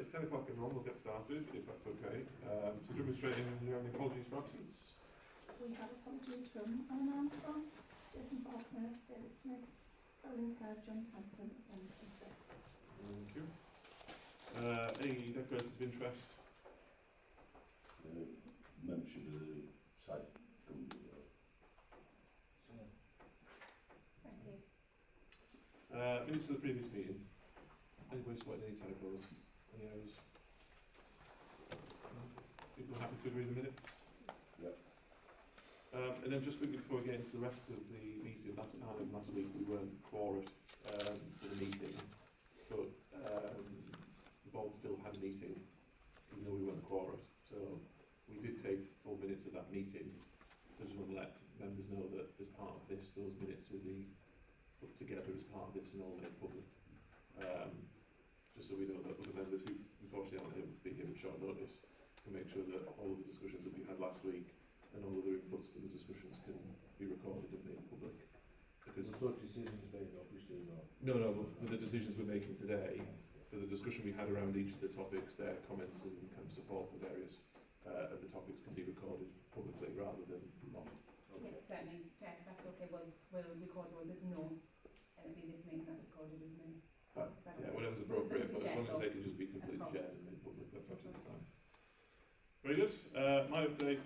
it's 10 o'clock everyone, we'll get started, if that's okay. So jumping straight in, do you have any apologies for absence? We have apologies from Alan Armstrong, Jason Faulkner, David Smith, incurred, John Sampson and Mr. Thank you. Any declarations of interest? Membership of the site company. Thank you. Minutes of the previous meeting. Anybody spotted any typos? Any errors? People happy to agree the minutes? Yep. And then just quickly before we get into the rest of the meeting, last week we weren't quorate for the meeting, but the board still had a meeting even though we weren't quorate. So we did take full minutes of that meeting. So I just want to let members know that as part of this, those minutes will be put together as part of this and all made public. Just so we know that other members who unfortunately aren't able to be here at short notice can make sure that all of the discussions that we had last week and all of the inputs to the discussions can be recorded and made public. Because There's no decisions made, obviously, not. no, but for the decisions we're making today, for the discussion we had around each of the topics, their comments and kind of support for various of the topics can be recorded publicly rather than not. Yeah, certainly, Jack, that's okay. We'll record all this no. It'll be this meeting that's recorded, isn't it? Yeah, whatever's appropriate, but as long as they can just be completely shared and made public, that's absolutely fine. Very good. My update,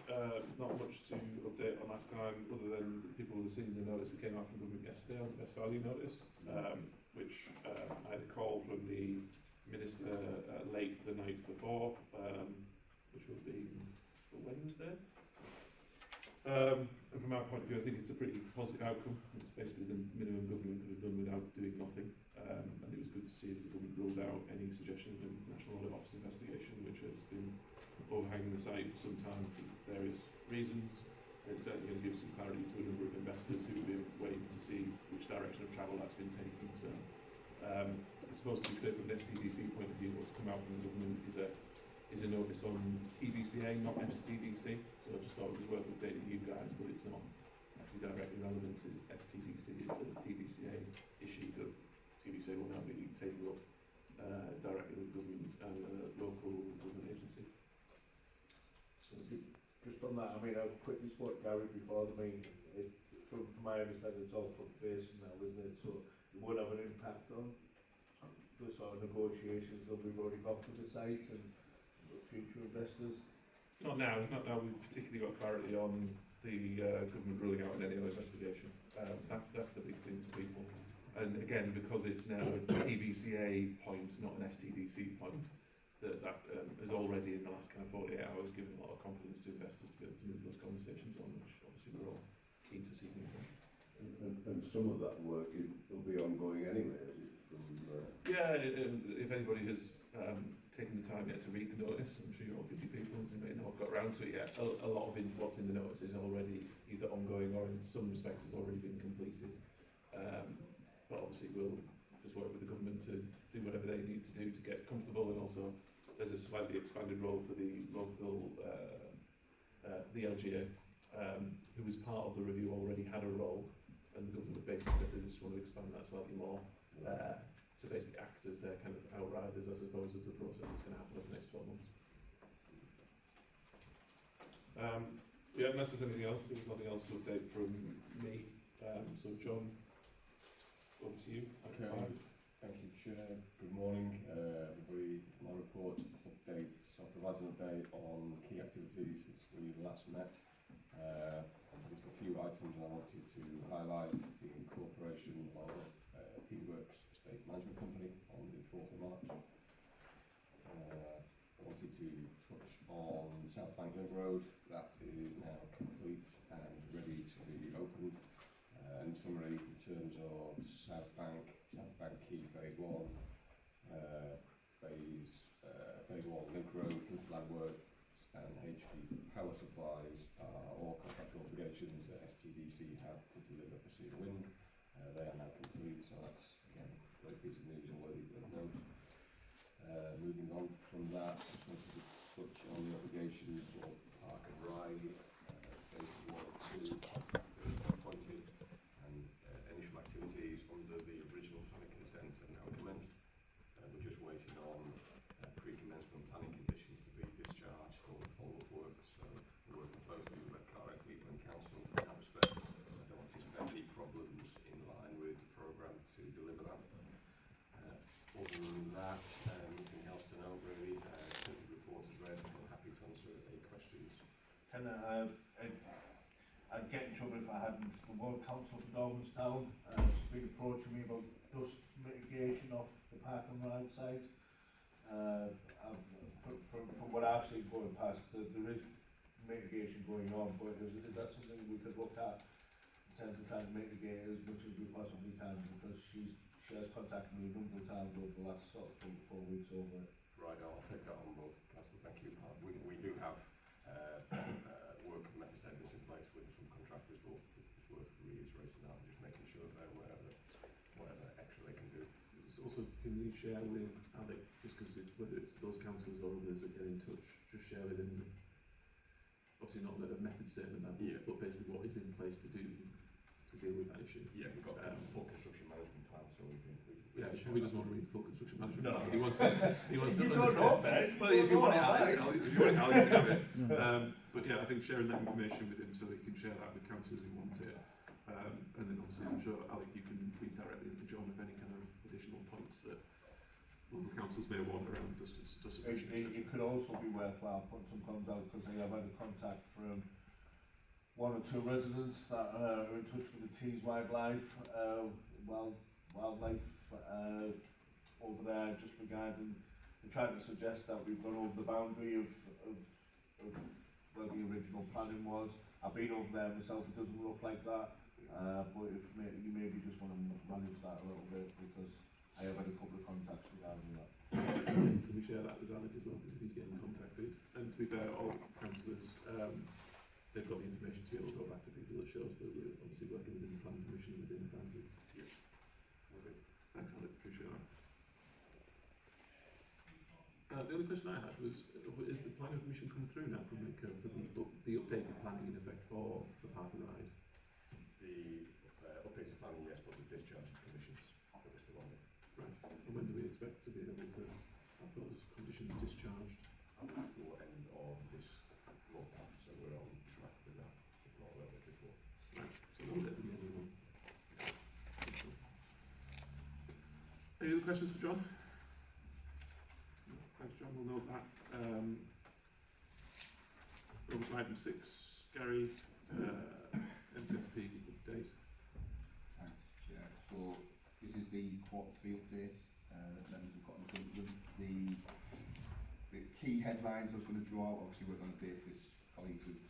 not much to update on last time, other than people will have seen the notice that came out from government yesterday on the best value notice, which I had a call from the minister late the night before, which would be Wednesday. And from our point of view, I think it's a pretty positive outcome. It's basically the minimum government could have done without doing nothing. And it was good to see that the government ruled out any suggestion of a National Audit Office investigation, which has been overhanging the site for some time for various reasons. It's certainly going to give some clarity to a number of investors who have been waiting to see which direction of travel that's been taking. So it's supposed to be clear from an STDC point of view. What's come out from the government is a notice on TVCA, not STDC. So I just thought it was worth updating you guys, but it's not actually directly relevant to STDC. It's a TVCA issue that TVCA will now be taking up directly with government and local government agency. So Just on that, I mean, I quickly spoke to Gary before the meeting. From my understanding, it's all front facing now, isn't it? So it would have an impact on the sort of negotiations that we've already got for the site and future investors. Not now. We've particularly got clarity on the government ruling out an NAO investigation. That's the big thing to people. And again, because it's now a TVCA point, not an STDC point, that has already in the last kind of 48 hours given a lot of confidence to investors to be able to move those conversations on, which obviously we're all keen to see moving. And some of that work will be ongoing anyway. Yeah, if anybody has taken the time yet to read the notice, I'm sure you're all busy people, you may not have got around to it yet. A lot of what's in the notice is already either ongoing or in some respects has already been completed. But obviously we'll just work with the government to do whatever they need to do to get comfortable, and also there's a slightly expanded role for the local, the LGA, who was part of the review already had a role, and the government basically said they just want to expand that slightly more. To basically act as their kind of outriders, I suppose, of the process that's going to happen over the next 12 months. Yeah, unless there's anything else, there's nothing else to update from me. So John, over to you. Okay, thank you, Chair. Good morning, everybody. My report updates, I'll provide an update on key activities since we last met. Just a few items I wanted to highlight: the incorporation of Teesworks Estate Management Company on the 4th of March. I wanted to touch on South Bank Link Road. That is now complete and ready to be opened. In summary, in terms of South Bank Key Phase 1, Phase 1 Link Road, hinterland works and HV power supplies are all contractual obligations that STDC had to deliver for Sea Wind. They are now complete, so that's, again, a great piece of news and worthy of note. Moving on from that, just wanted to touch on the obligations for Park and Ride, Phase 1 and 2, appointed, and initial activities under the original planning consent are now commenced. We're just waiting on pre-commencement Ward Council for Dormanstown. She's been approaching me about dust mitigation off the park and ride side. From what I've seen going past, there is mitigation going on, but is that something we could look at in terms of trying to mitigate as much as we possibly can? Because she has contacted me a number of times over the last sort of 4 weeks over it. Right, I'll take that on board, Councillor, thank you. We do have work and method statements in place with some contractors, but it's worth reiterating that and just making sure they're aware that whatever extra they can do. Also, can you share with Alec, just because whether it's those councillors or others that get in touch, just share with him, obviously not a method statement, but basically what is in place to deal with that issue. Yeah, we've got full construction management plan, so we can. We just want to read full construction management No, plan. He wants to. You don't know, Ben. Well, if you want it, Alec, if you want it, Alec, you can have it. But yeah, I think sharing that information with him so that he can share that with councillors who want it. And then obviously I'm sure, Alec, you can read directly into John of any kind of additional points that local councils may want around dust emission, It could also be worthwhile putting some comms out, because I have had a contact from 1 or 2 residents that are in touch with the Teesworks wildlife over there, just regarding, they tried to suggest that we've gone over the boundary of where the original planning was. I've been over there myself, it doesn't look like that, but if you maybe just want to manage that a little bit, because I have had a couple of contacts regarding that. Can we share that with Alec as well, because if he's getting contacted? And to be fair, all councillors, they've got the information to be able to go back to people that shows that we're obviously working within the planning permission and within the boundary. Yeah. Okay. Thanks, Alec, appreciate that. The only question I had was, is the planning permission come through now from Mayor for the updated planning in effect for the park and ride? The updated planning, yes, but the discharge conditions that we're still on it. Right, and when do we expect to be able to have those conditions discharged? Before end of this month, so we're on track with that, if not a little bit before. Right, so we'll let the end of the month. Any other questions for John? No, thanks, John, we'll note that. Over to item 6, Gary, MTFP update. Thanks, Chair. So this is the Q3 update that members have got in front of them. The key headlines I was going to draw out, obviously working on a basis, colleagues have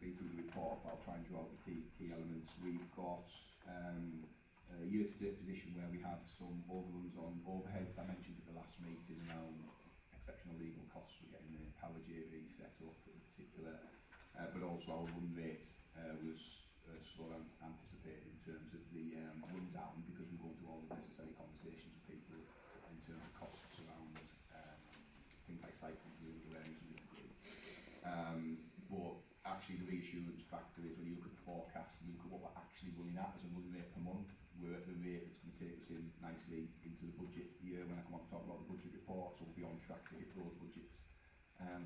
been through the report, but I'll try and draw out the key elements. We've got a year-to-date position where we have some overruns on overheads. I mentioned at the last meeting around exceptional legal costs. We're getting the power JV set up in particular, but also our run rate was slower than anticipated in terms of the rundown, because we're going through all the necessary conversations with people in terms of costs around things like cycling through the areas of the degree. But actually the reassurance factor is when you look at the forecast and you look at what we're actually running at as a run rate per month, we're at the rate that's going to take us in nicely into the budget year when I come on to talk about the budget report, so we'll be on track to hit those budgets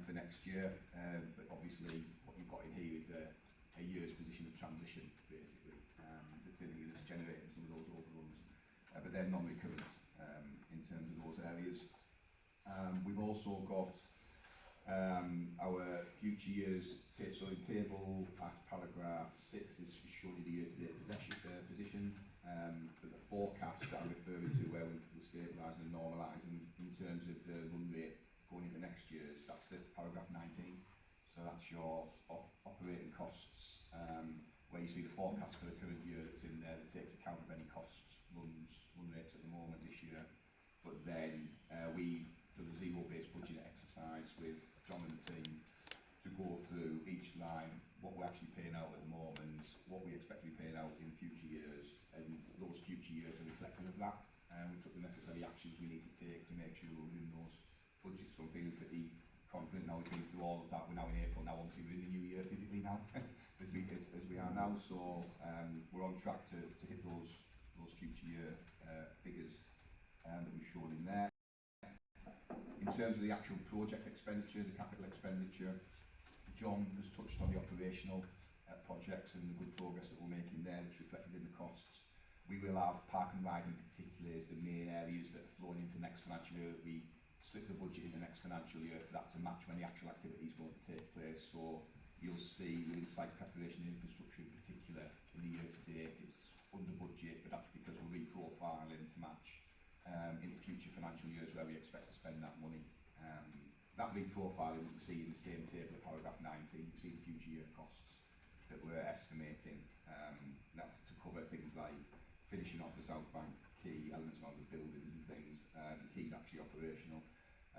for next year. But obviously what you've got in here is a year's position of transition, basically, that's in here, that's generating some of those overruns, but they're non-recurrent in terms of those areas. We've also got our future years, so in table at paragraph 6 is showing you the year-to-date position, but the forecast that I'm referring to where we're stabilising and normalising in terms of the run rate going into next year's, that's at paragraph 19, so that's your operating costs, where you see the forecast for the current year that's in there that takes account of any costs, run rates at the moment this year, but then we've done a zero-based budget exercise with John and the team to go through each line, what we're actually paying out at the moment, what we expect to be paying out in future years, and those future years are reflective of that. We took the necessary actions we need to take to make sure we're within those budgets. So I'm feeling pretty confident now we've been through all of that. We're now in April, now obviously we're in the new year physically now, as we are now. So we're on track to hit those future year figures that we've shown in there. In terms of the actual project expenditure, the capital expenditure, John has touched on the operational projects and the good progress that we're making there, that's reflected in the costs. We will have park and ride in particular as the main areas that are flowing into next financial year. We split the budget in the next financial year for that to match when the actual activities will take place. So you'll see within site preparation and infrastructure in particular, for the year to date, it's under budget, but that's because we're reprofiling to match in future financial years where we expect to spend that money. That reprofiling you can see in the same table of paragraph 19, you can see the future year costs that we're estimating. That's to cover things like finishing off the South Bank key elements of the buildings and things. The key's actually operational.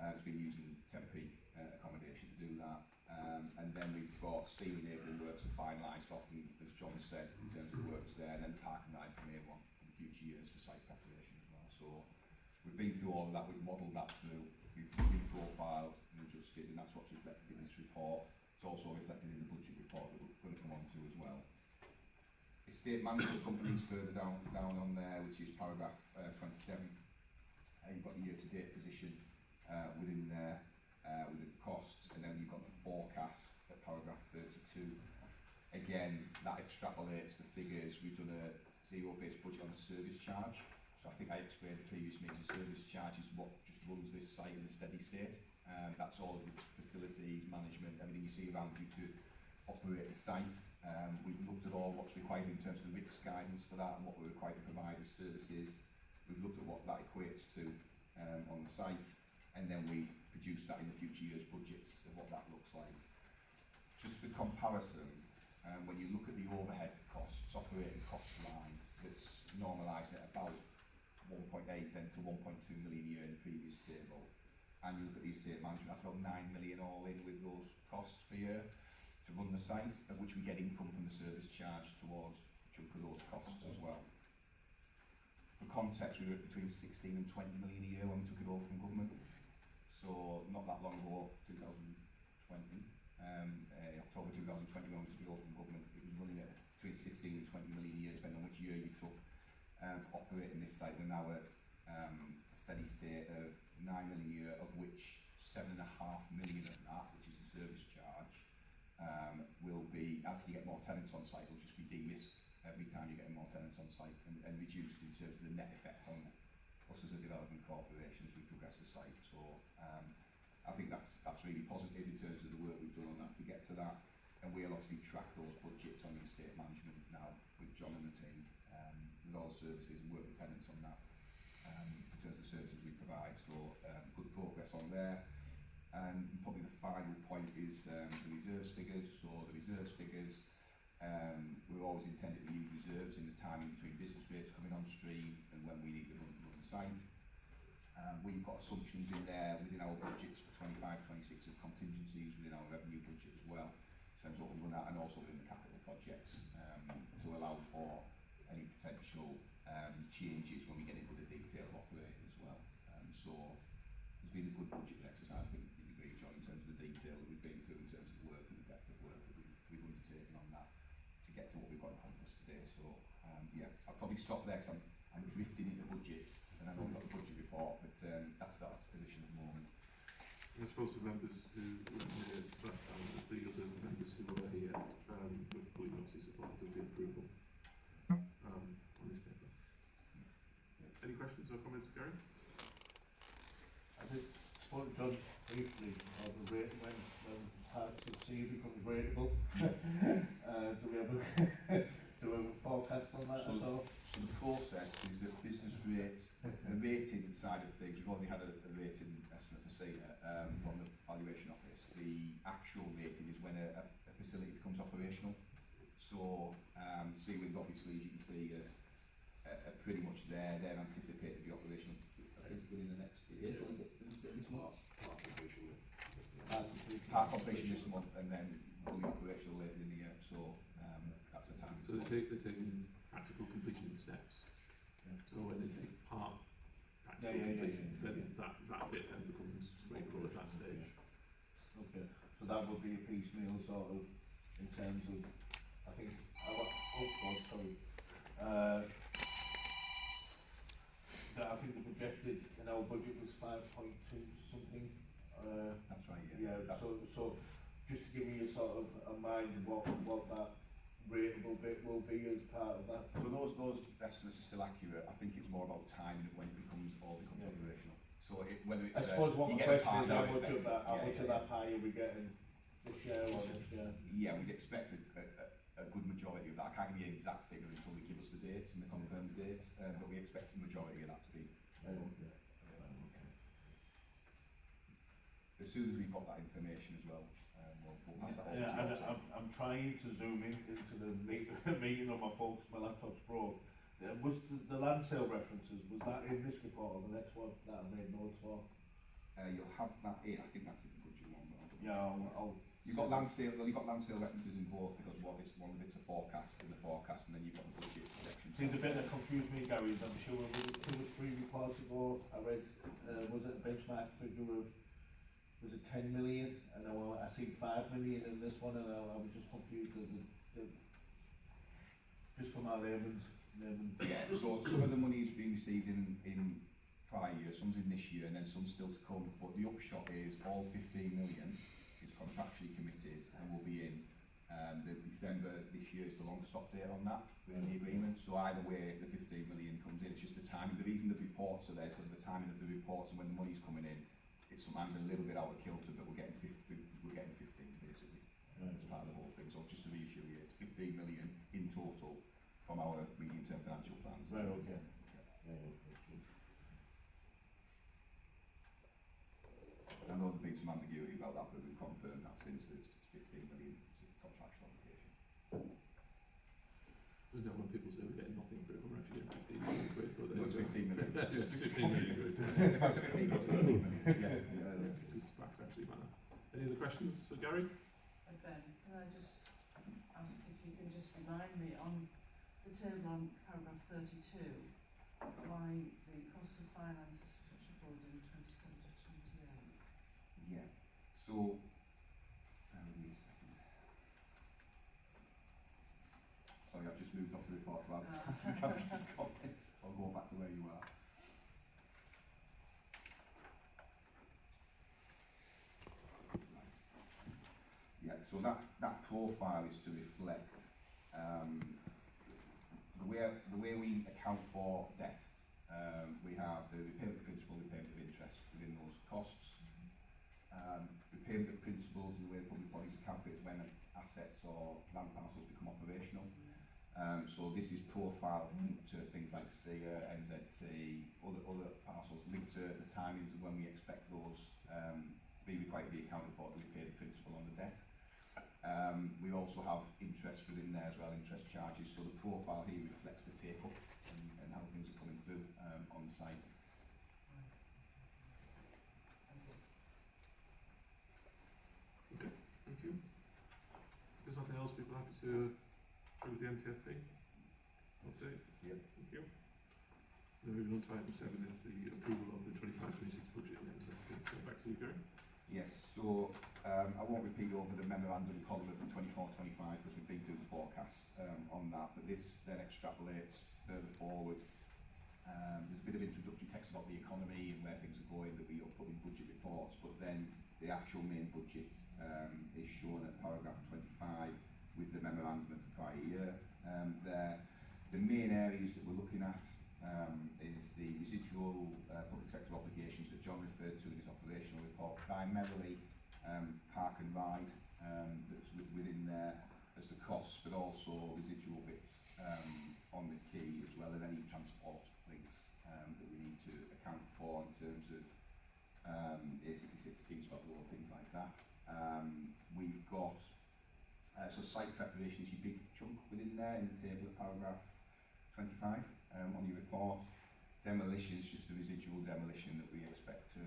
It's been using temporary accommodation to do that. And then we've got ceiling enabling works are finalised off, and as John said, in terms of the works there, and then the park and rides the main one in future years for site preparation as well. So we've been through all of that, we've modelled that through, we've profiled and adjusted, and that's what's reflected in this report. It's also reflected in the budget report that we're going to come on to as well. Estate management companies further down on there, which is paragraph 27. You've got the year-to-date position within there, with the costs, and then you've got the forecast at paragraph 32. Again, that extrapolates the figures. We've done a zero-based budget on a service charge. So I think I explained the previous meeting, service charge is what just runs this site in a steady state. That's all of the facilities, management, everything you see around you to operate the site. We've looked at all what's required in terms of the risk guidance for that and what we're required to provide as services. We've looked at what that equates to on the site, and then we produced that in the future years' budgets of what that looks like. Just for comparison, when you look at the overhead costs, operating cost line, that's normalised at about 1.8 then to 1.2 million a year in the previous table, and you look at the estate management, that's about 9 million all in with those costs per year to run the site, of which we get income from the service charge towards a chunk of those costs as well. For context, we were at between 16 and 20 million a year when we took it over from government. So not that long ago, 2020, October 2020 when we took it over from government, it was running at between 16 and 20 million a year, depending on which year you took operating this site. We're now at a steady state of 9 million a year, of which 7.5 million of that, which is the service charge, will be, as you get more tenants on site, will just be de-risked every time you get more tenants on site and reduced in terms of the net effect on us as a development corporation as we progress the site. So I think that's really positive in terms of the work we've done on that to get to that, and we'll obviously track those budgets on the estate management now with John and the team, with all the services, and work with tenants on that in terms of services we provide. So good progress on there. And probably the final point is the reserves figures. So the reserves figures, we're always intended to use reserves in the timing between business rates coming on stream and when we need to run the site. We've got assumptions in there within our budgets for 25-26 of contingencies within our revenue budget as well, in terms of what we run at, and also in the capital projects to allow for any potential changes when we get into the detail of operating as well. So it's been a good budget exercise, I think you'd agree, John, in terms of the detail that we've been through, in terms of the work and the depth of work that we've undertaken on that to get to what we've got in front of us today. So yeah, I'll probably stop there because I'm drifting into budgets, and I know we've got the budget report, but that's position at the moment. I suppose the members who were here last time, the other members who were here, we obviously supported the approval on this paper. Any questions or comments, Gary? I think spoke to John briefly of the rate when parts of C becomes rateable. Do we have a forecast on that at all? So the process is that business rates, the rating side of things, we've already had a rating estimate for CETA from the valuation office. The actual rating is when a facility becomes operational. So Seawind obviously, as you can see, are pretty much there. They're anticipated to be operational, I think, within the next year. Is it this month? Part completion this month, and then fully operational later in the year. So that's the time. So they're taking practical completion in steps. Yeah. So when they take part practical completion, then that bit then becomes rateable at that stage. Okay, so that would be a piecemeal sort of, in terms of, I think, I think the projected in our budget was 5.2 something. That's right, yeah. So just to give me a sort of a mind what that rateable bit will be as part of that. So those estimates are still accurate. I think it's more about timing of when it becomes operational. So whether it's I suppose what you my get question is how much of effect, that pie are we getting this year or next year? Yeah, we'd expect a a good majority of that. I can't give you an exact figure until they give us the dates and they confirm the dates, but we expect the majority of that to be. As soon as we've got that information as well, we'll pass that on Yeah, to and you. I'm trying to zoom in into the meeting on my phone because my laptop's broke. Was the land sale references, was that in this report or the next one that I made notes for? You'll have that in, I think that's in the budget one. But Yeah, I'll you've got land sale, well, you've got land sale references in both because one of it's a forecast in the forecast, and then you've got the budget section. see the bit that confused me, Gary, is I'm sure was it 2 or 3 reports ago I read, was it a benchmark figure of, was it 10 million? And I see 5 million in this one, and I was just confused as just for my layman's. Yeah, so some of the money has been received in prior years, some's in this year, and then some still to come. But the upshot is all 15 million is contractually committed and will be in. The December this year is the long stop date on that within the agreement. So either way, the 15 million comes in. It's just the timing. The reason the reports are there is because of the timing of the reports and when the money's coming in. It's sometimes a little bit out of kilter, but we're getting 15 basically as part of the whole thing. So just to reassure you, it's 15 million in total from our medium-term financial plans. Right, okay. I know there's been some ambiguity about that, but we've confirmed that since it's 15 million contractual obligation. There's no when people say we're getting nothing for it, we're actually getting 15 million quid, but No, it's 15 million. just 15 million quid. If I took it, it's 15 million. Yeah. Because facts actually matter. Any other questions for Gary? Ben, can I just ask if you can just remind me on the table on paragraph 32 why the cost of finance is tripled in 27 to 28? Yeah. So, give me a second. Sorry, I've just moved off the report, so I'll answer the councillor's comments. I'll go back to where you are. Yeah, so that profile is to reflect the way we account for debt. We have the repayment of principal, repayment of interest within those costs. Repayment of principals and the way public bodies are calculated when assets or land parcels become operational. So this is profile linked to things like SEA, NZT, other parcels linked to the timings of when we expect those be required to be accounted for to repay the principal on the debt. We also have interest within there as well, interest charges. So the profile here reflects the take-up and how things are coming through on the site. Okay, thank you. If there's nothing else, people happy to go with the MTFP update? Yep. Thank you. Then moving on to item 7 is the approval of the 25-26 budget and MTFP. So back to you, Gary. Yes, so I won't repeat over the memorandum column for 24-25 because we've been through the forecast on that, but this then extrapolates further forward. There's a bit of introductory text about the economy and where things are going that we put in budget reports, but then the actual main budget is shown at paragraph 25 with the memorandum of the prior year. The main areas that we're looking at is the residual public sector obligations that John referred to in his operational report, primarily park and ride that's within there as the costs, but also residual bits on the quay as well as any transport links that we need to account for in terms of A66, Teesworks Road, things like that. We've got so site preparation is your big chunk within there in the table of paragraph 25 on your report. Demolition is just the residual demolition that we expect to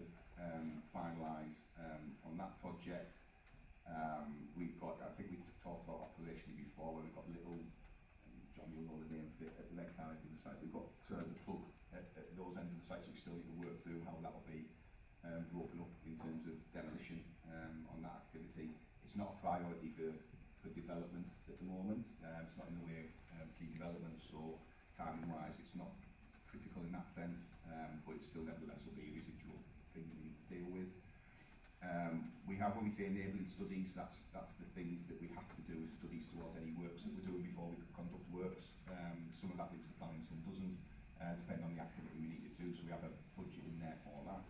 finalise on that project. We've got, I think we talked about operationally before, where we've got little, John, you'll know the name for it, at the red carriage of the site. We've got the plug at those ends of the site, so we still need to work through how that will be broken up in terms of demolition on that activity. It's not a priority for development at the moment. It's not in the way of key development, so timing-wise it's not critical in that sense, but it still nevertheless will be a residual thing we need to deal with. We have, when we say enabling studies, that's the things that we have to do as studies towards any works that we're doing before we conduct works. Some of that leads to planning, some doesn't, depending on the activity we need to do, so we have a budget in there for that.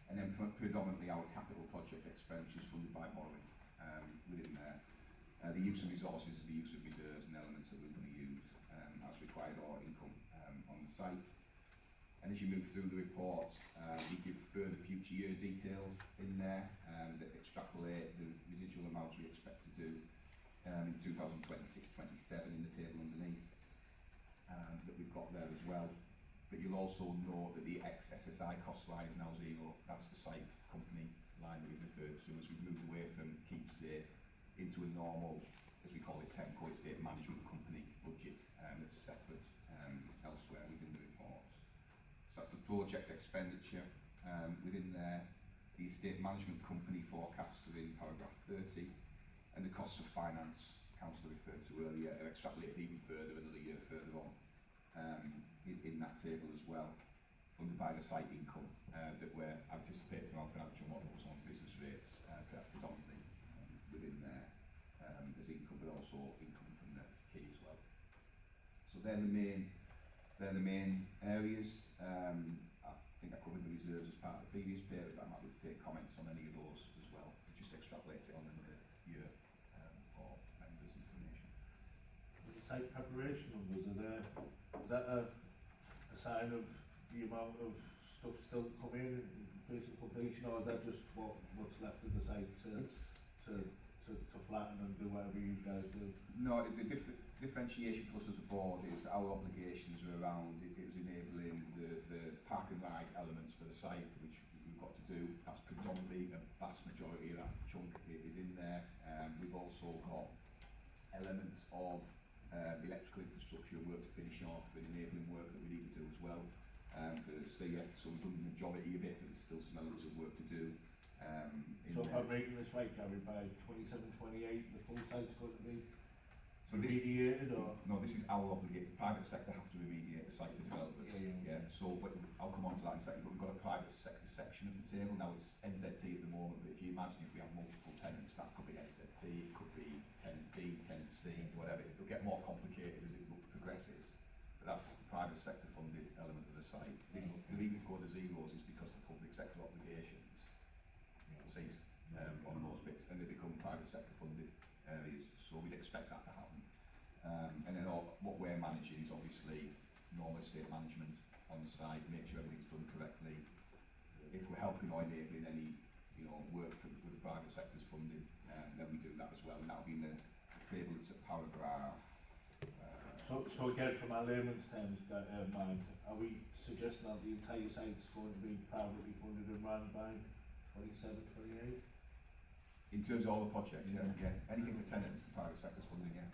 And then predominantly our capital project expenditure is funded by borrowing within there. The use of resources is the use of reserves and elements that we're going to use as required or income on the site. And as you move through the report, we give further future year details in there that extrapolate the residual amounts we expect to do in 2026-27 in the table underneath that we've got there as well. But you'll also note that the ex-SSI cost line is now zero. That's the site company line that we've referred to as we've moved away from keep state into a normal, as we call it, technical estate management company budget that's separate elsewhere within the report. So that's the project expenditure within there. The estate management company forecasts are in paragraph 30, and the costs of finance, Councillor referred to earlier, are extrapolated even further, another year further on in that table as well, funded by the site income that we're anticipating from our financial models on business rates, predominantly within there as income, but also income from the key as well. So they're the main areas. I think I covered the reserves as part of the previous period, but I'm happy to take comments on any of those as well. Just extrapolate it on another year for members' information. The site preparation numbers are there. Is that a sign of the amount of stuff still to come in face of completion, or is that just what's left of the site to flatten and do whatever you guys do? No, the differentiation for us as a board is our obligations are around it was enabling the park and ride elements for the site, which we've got to do. That's predominantly a vast majority of that chunk is in there. We've also got elements of electrical infrastructure work to finish off and enabling work that we need to do as well. For CF, so we've done the majority of it, but there's still some elements of work to do. So if I'm reading this right, Gary, by 27-28, the full site's going to be remediated, or? No, this is our obligation. The private sector have to remediate the site for developers. Yeah. So, but I'll come on to that in a second. But we've got a private sector section of the table now. It's NZT at the moment, but if you imagine if we have multiple tenants, that could be NZT, it could be tenant B, tenant C, whatever. It'll get more complicated as it progresses. But that's the private sector funded element of the site. The reason to go to zeros is because the public sector obligations cease on those bits, and they become private sector funded areas. So we'd expect that to happen. And then what we're managing is obviously normal estate management on the site, make sure everything's done correctly. If we're helping or enabling any work with the private sector's funding, then we do that as well, and that'll be in the table. It's a paragraph. So again, from our layman's terms, mind, are we suggesting that the entire site's going to be privately funded and run by 27-28? In terms of all the projects, yeah. Anything for tenants, the private sector's funding, yeah.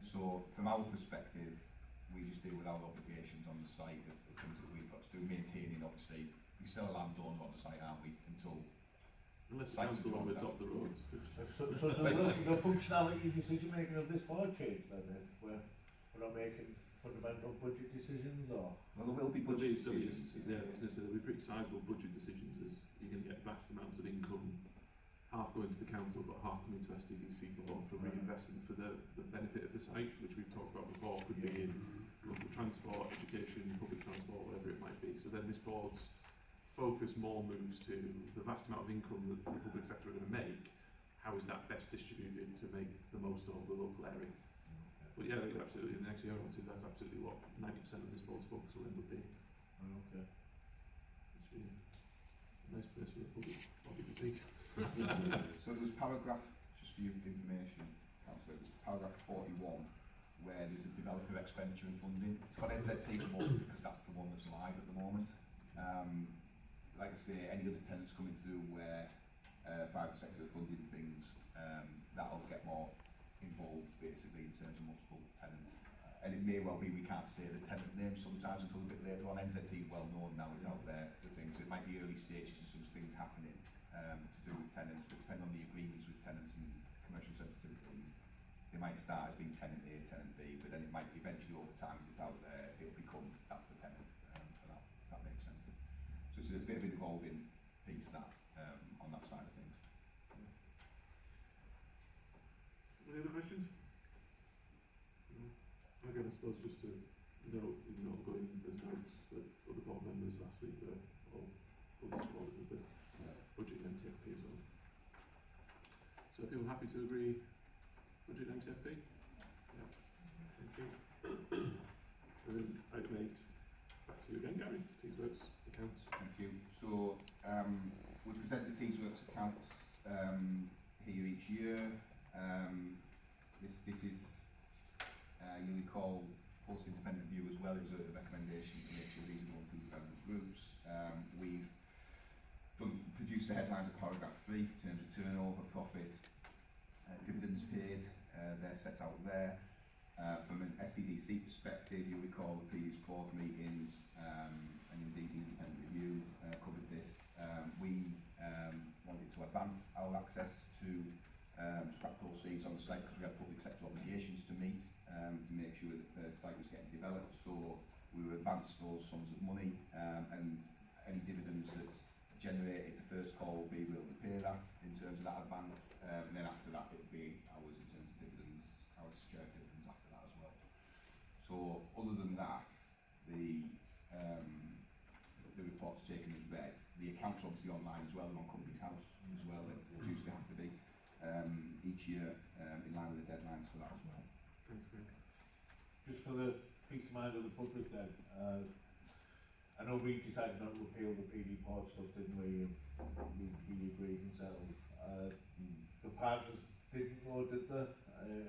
So from our perspective, we just deal with our obligations on the site of things that we've got to do, maintaining obviously. We sell a landowner on the site, aren't we? Unless the council want to adopt the roads. So the functionality and decision making of this board change then, if we're not making fundamental budget decisions, or? Well, there will be budget decisions. Yeah, I was going to say there'll be pretty sizable budget decisions, as you're going to get vast amounts of income, half going to the council but half coming to STDC for reinvestment for the benefit of the site, which we've talked about before, could be in local transport, education, public transport, whatever it might be. So then this board's focus more moves to the vast amount of income that the public sector are going to make. How is that best distributed to make the most of the local area? But yeah, absolutely, in the next year or two, that's absolutely what 90% of this board's focus will end up being. Okay. It's really a nice place for the public body to speak. So there was paragraph, just for your information, Councillor, there's paragraph 41 where there's a developer expenditure and funding. It's got NZT at the moment because that's the one that's live at the moment. Like I say, any other tenants coming through where private sector are funding things, that'll get more involved basically in terms of multiple tenants. And it may well be we can't say the tenant name sometimes until a bit later on. NZT is well known now, it's out there, the things. So it might be early stages and some things happening to do with tenants, but depending on the agreements with tenants and commercial sensitivities, they might start as being tenant A, tenant B, but then it might eventually over time as it's out there, it'll become that's the tenant for that. That makes sense. So it's a bit of an evolving piece that on that side of things. Any other questions? Again, I suppose just to note, not going as notes that other board members last week were all fully supportive of the budget and TFP as well. So if you're happy to agree Budget NTFP? Yeah. Thank you. And then item 8, back to you again, Gary. Teesworks accounts. Thank you. So, we present the Teesworks accounts here each year. This is, you recall, post-independent view as well as a recommendation to make sure these are going through independent groups. We've produced the headlines of paragraph 3 in terms of turnover, profit, dividends paid. They're set out there. From an STDC perspective, you recall the previous board meetings and indeed the independent review covered this. We wanted to advance our access to scrap proceeds on the site because we had public sector obligations to meet to make sure that the site was getting developed. So we would advance those sums of money and any dividends that's generated, the first call will be we'll repay that in terms of that advance, and then after that it will be ours in terms of dividends, our share dividends after that as well. So other than that, the report's taken as read. The accounts obviously online as well, they're on Company's House as well, they usually have to be each year in line with the deadlines for that as well. Thanks, Greg. Just for the peace of mind of the public then, I know we decided not to repeal the PD pod stuff, didn't we? We agreed and settled. The partners didn't know, did they?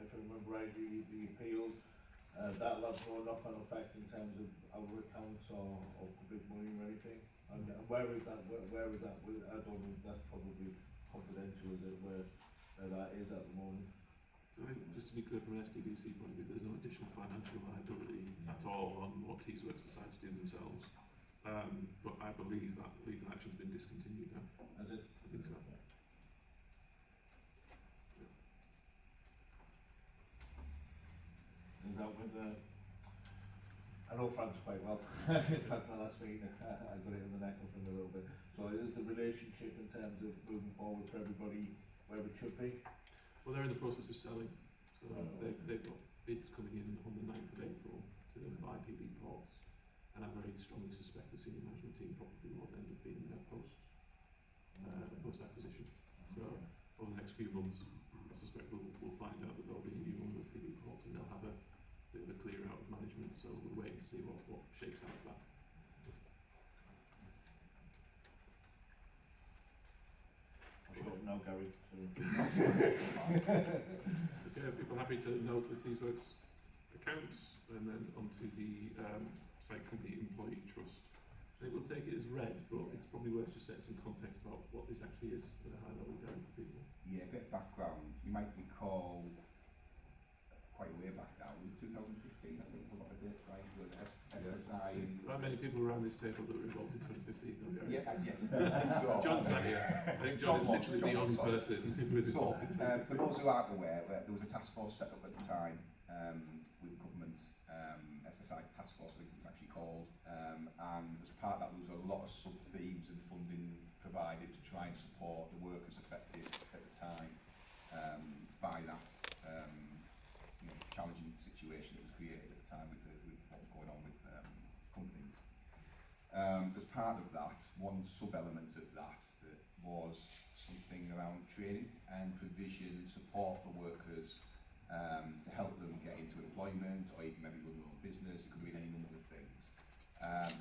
If I remember rightly, the appeal, that'll have no knock-on effect in terms of our accounts or public money or anything. And where is that? Where is that? I don't know. That's probably confidential, is it? Where that is at the moment. I think, just to be clear, from an STDC point of view, there's no additional financial liability at all on what Teesworks decides to do themselves. But I believe that legal action's been discontinued now. Has it? I think so. Yeah. Is that with the... I know France quite well. In fact, my last meeting, I got it in the neck of him a little bit. So is the relationship in terms of moving forward for everybody where it should be? Well, they're in the process of selling, so they've got bids coming in on the 9th of April to buy PB ports, and I very strongly suspect the senior management team probably will end up being there post-acquisition. So over the next few months, I suspect we'll find out that there'll be a new one with PB ports, and they'll have a bit of a clear out of management, so we're waiting to see what shakes out of that. No, Gary. Okay, people happy to note the Teesworks accounts, and then onto the site company employee trust. So we'll take it as read, but it's probably worth just setting some context about what this actually is at a high level going for people. Yeah, a bit of background. You might recall quite a way back now, in 2015, I think we got the dates right, with SSI and... There are many people around this table that were involved in 2015, no, Gary? Yes, so, John's not here. I think John is literally the only person who was involved in 2015. For those who aren't aware, there was a task force set up at the time with the government, SSI task force I think it was actually called, and as part of that there was a lot of sub-themes and funding provided to try and support the workers affected at the time by that challenging situation that was created at the time with what was going on with companies. As part of that, one sub-element of that was something around training and provision support for workers to help them get into employment or even maybe run their own business. It could be any number of things.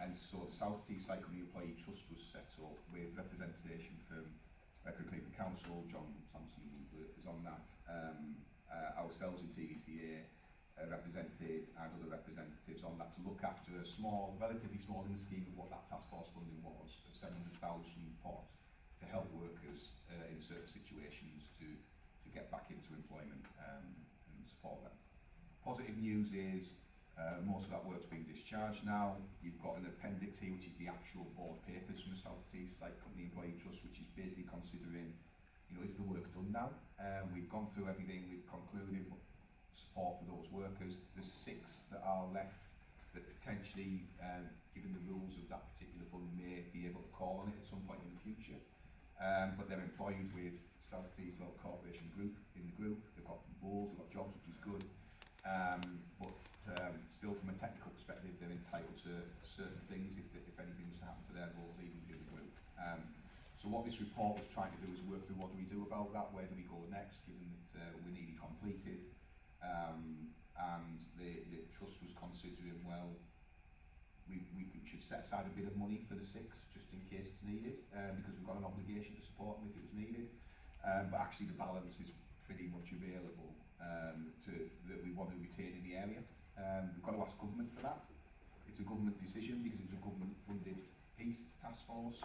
And so the South Tees Site Company Employee Trust was set up with representation from Cleveland Council. John Sampson was on that. Ourselves in TDCA represented and other representatives on that to look after a small, relatively small in the scheme of what that task force funding was, of 700,000 pot to help workers in certain situations to get back into employment and support them. Positive news is most of that work's been discharged now. You've got an appendix here which is the actual board papers from the South Tees Site Company Employee Trust, which is basically considering, is the work done now? We've gone through everything, we've concluded support for those workers. There's 6 that are left that potentially, given the rules of that particular fund, may be able to call on it at some point in the future. But they're employed with South Tees Local Corporation Group in the group. They've got roles, they've got jobs, which is good. But still from a technical perspective, they're entitled to certain things if anything was to happen to their roles, even within the group. So what this report was trying to do is work through what do we do do about that? Where do we go next, given that we're nearly completed? And the trust was considering, well, we should set aside a bit of money for the 6 just in case it's needed, because we've got an obligation to support them if it was needed. But actually the balance is pretty much available that we want to retain in the area. We've got to ask government for that. It's a government decision because it was a government funded peace task force.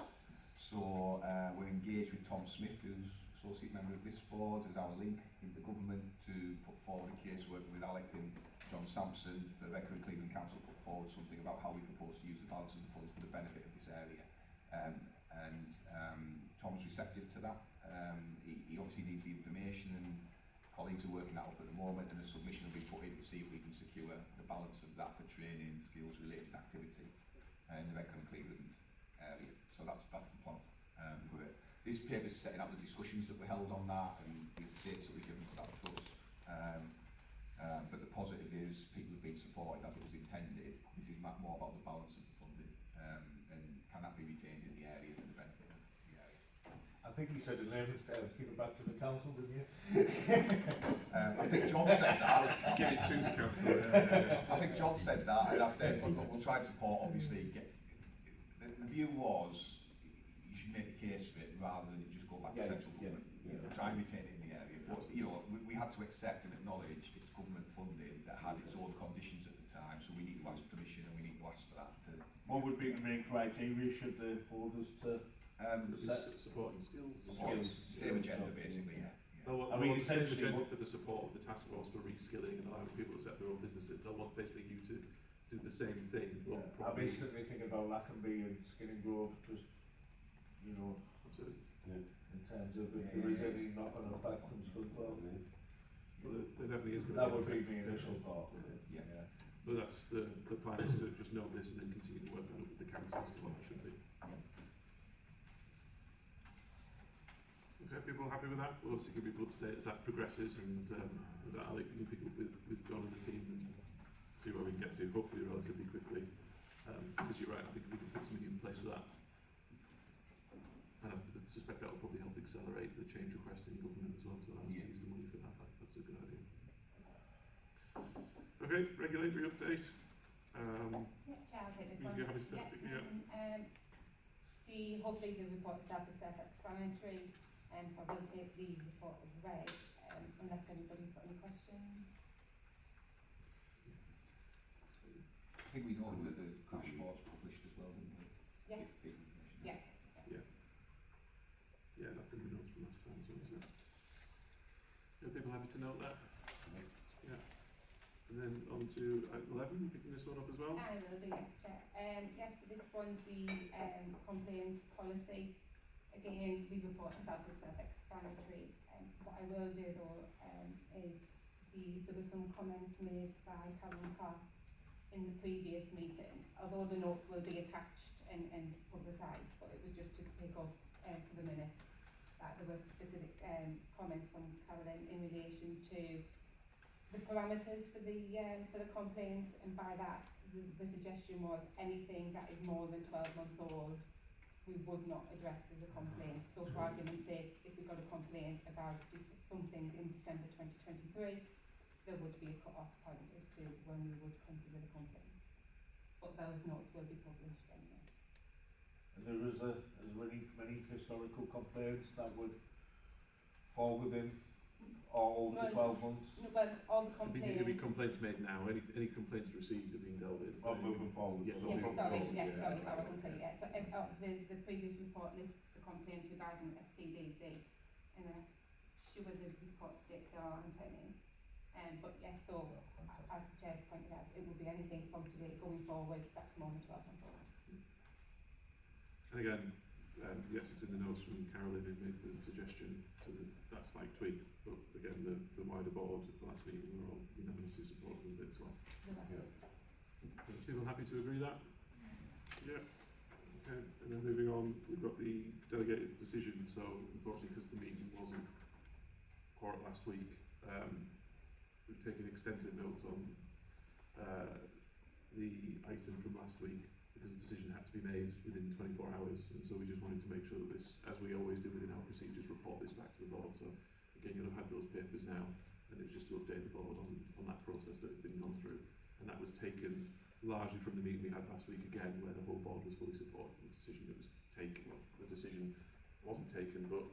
So we're engaged with Tom Smith, who's associate member of this board, as our link in the government, to put forward a case, working with Alec and John Sampson. The Redcar and Cleveland Council put forward something about how we propose to use the balance of the funds for the benefit of this area. Tom's receptive to that. He obviously needs the information, and colleagues are working that up at the moment, and a submission will be put in to see if we can secure the balance of that for training, skills related activity in the Redcar and Cleveland area. So that's the plan for it. This paper is setting out the discussions that were held on that and the dates that were given to that trust. But the positive is people have been supported as it was intended. This is more about the balance of the funding, and can that be retained in the area for the benefit of the area. I think you said in layman's terms, give it back to the council, didn't you? I think John said that. Give it to the council. Yeah. I think John said that, and I said, look, we'll try and support, obviously. The view was you should make a case for it rather than just go back to central government. Try and retain it in the area. But, you know, we had to accept and acknowledge it's government funding that had its own conditions at the time, so we need to ask permission and we need to ask for that. What would be the main criteria should the holders to Supporting skills. Same agenda, basically, yeah. I mean, want the same essentially agenda for the support of the task force for reskilling and allowing people to set their own businesses. They'll want basically you to do the same thing. But I'm basically thinking about Lackenby and Skinning Grove, just, you know, absolutely. in terms of if there is any knock-on effect from Scunthorpe. Well, there definitely is going to That would be the initial thought. Yeah. But that's the plan, is to just know this and then continue to work on it with the council as to what it should be. Okay, people happy with that? We'll obviously keep people up to date as that progresses, and with that Alec, you can pick up with John and the team and see where we can get to, hopefully relatively quickly. Because you're right, I think we can put something in place for that. And I suspect that will probably help accelerate the change request in government as well, to allow us to use the money for that. That's a good idea. Okay, regulatory update. Yeah, I'll take this one. You have a step, Hopefully the report itself is self-explanatory, so I will take the report as read, unless anybody's got any questions. I think we know that the crash board's published as well, didn't we? Yes. Yeah. Yeah, that's in the notes from last time, so isn't it? Are people happy to note that? Yeah. And then on to 11, picking this one up as well. I will do, yes, Chair. Yes, so this one's the complaints policy. Again, the report itself is self-explanatory. What I will do though is there were some comments made by Karen Carr in the previous meeting, although the notes will be attached and publicised, but it was just to pick up for the minute that there were specific comments from Carolyn in relation to the parameters for the complaints, and by that the suggestion was anything that is more than 12 months old we would not address as a complaint. So for argument's sake, if we got a complaint about something in December 2023, there would be a cut-off point as to when we would consider the complaint. But those notes will be published anyway. And there is many historical complaints that would fall within all the 12 months. No, well, all the There'll be complaints. complaints made now. Any complaints received are being dealt with. Or moving forward. Yeah, Yes, moving sorry, forward, yes, yeah. sorry, if I wasn't clear yet. So the previous report lists the complaints regarding STDC, and I'm sure the report states there aren't any. But yes, so as the Chair's pointed out, it will be anything from today going forward that's more than 12 months old. And again, yes, it's in the notes from Carolyn who made the suggestion to that slight tweak, but again, the wider board at the last meeting were all unanimously supportive of it as well. Are people happy to agree that? Yeah. Okay, and then moving on, we've got the delegated decision. So unfortunately, because the meeting wasn't quite last week, we've taken extensive notes on the item from last week. because the decision had to be made within 24 hours, and so we just wanted to make sure that this, as we always do within our procedures, report this back to the board. So again, you'll have had those papers now, and it's just to update the board on that process that had been gone through, and that was taken largely from the meeting we had last week again, where the whole board was fully supporting the decision that was taken. Well, the decision wasn't taken, but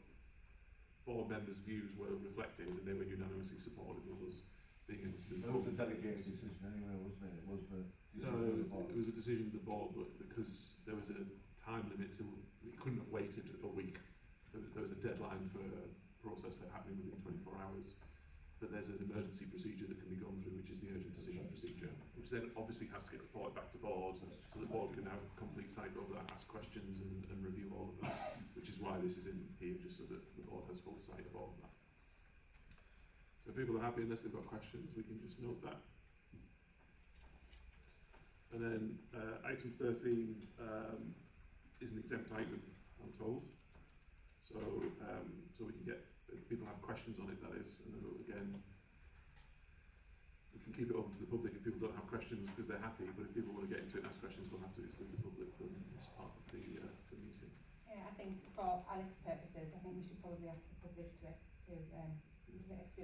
board members' views were reflected, and they were unanimously supportive of us being able to move It was a forward. delegated decision anyway, wasn't it? It wasn't a No, decision of the board. it was a decision of the board, but because there was a time limit till we couldn't have waited a week. There was a deadline for a process that happened within 24 hours. That there's an emergency procedure that can be gone through, which is the urgent decision procedure, which then obviously has to get reported back to board, so the board can have complete sight over that, ask questions and review all of that, which is why this is in here, just so that the board has full sight of all of that. So if people are happy, unless they've got questions, we can just note that. And then item 13 is an exempt item, I'm told. So so we can get, if people have questions on it, that is, and then again, we can keep it open to the public if people don't have questions because they're happy, but if people want to get into it and ask questions, we'll have to exclude the public from this part of the meeting. Yeah, I think for Alec's purposes, I think we should probably ask the public to exclude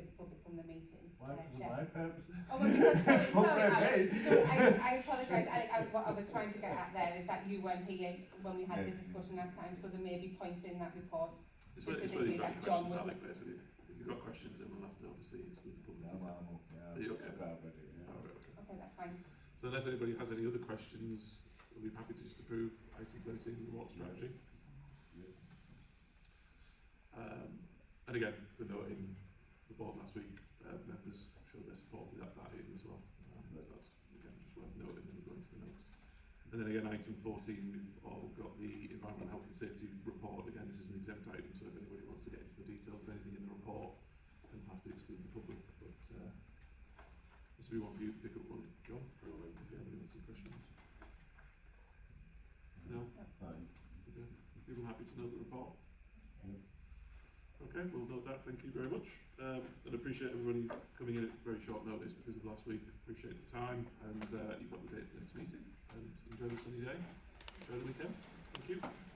the public from the meeting. Why, for Chair. my purposes? Oh, well, because, sorry, Okay. I apologise, Alec, what I was trying to get at there is that you weren't here when we had the discussion last time, so there may be points in that report It's whether specifically you've got that any John questions, will... Alec, basically. If you've got questions, then we'll have to obviously exclude the public. I'm okay. Are you okay? Yeah. All right, okay. Okay, that's fine. So unless anybody has any other questions, we'll be happy to just approve item 13, the water strategy. And again, for noting, the board last week, members showed their support for that item as well. So that's, again, just worth noting when we go into the notes. And then again, item 14, we've all got the environmental health and safety report. Again, this is an exempt item, so if anybody wants to get into the details of anything in the report, then we'll have to exclude the public. But this will be one for you to pick up on, John, probably, if you have any questions. No? Fine. Okay. People happy to know the report? Okay, we'll note that. Thank you very much. And appreciate everybody coming in at very short notice because of last week. Appreciate the time, and you've got the date for the next meeting. And enjoy the sunny day. Enjoy the weekend. Thank you.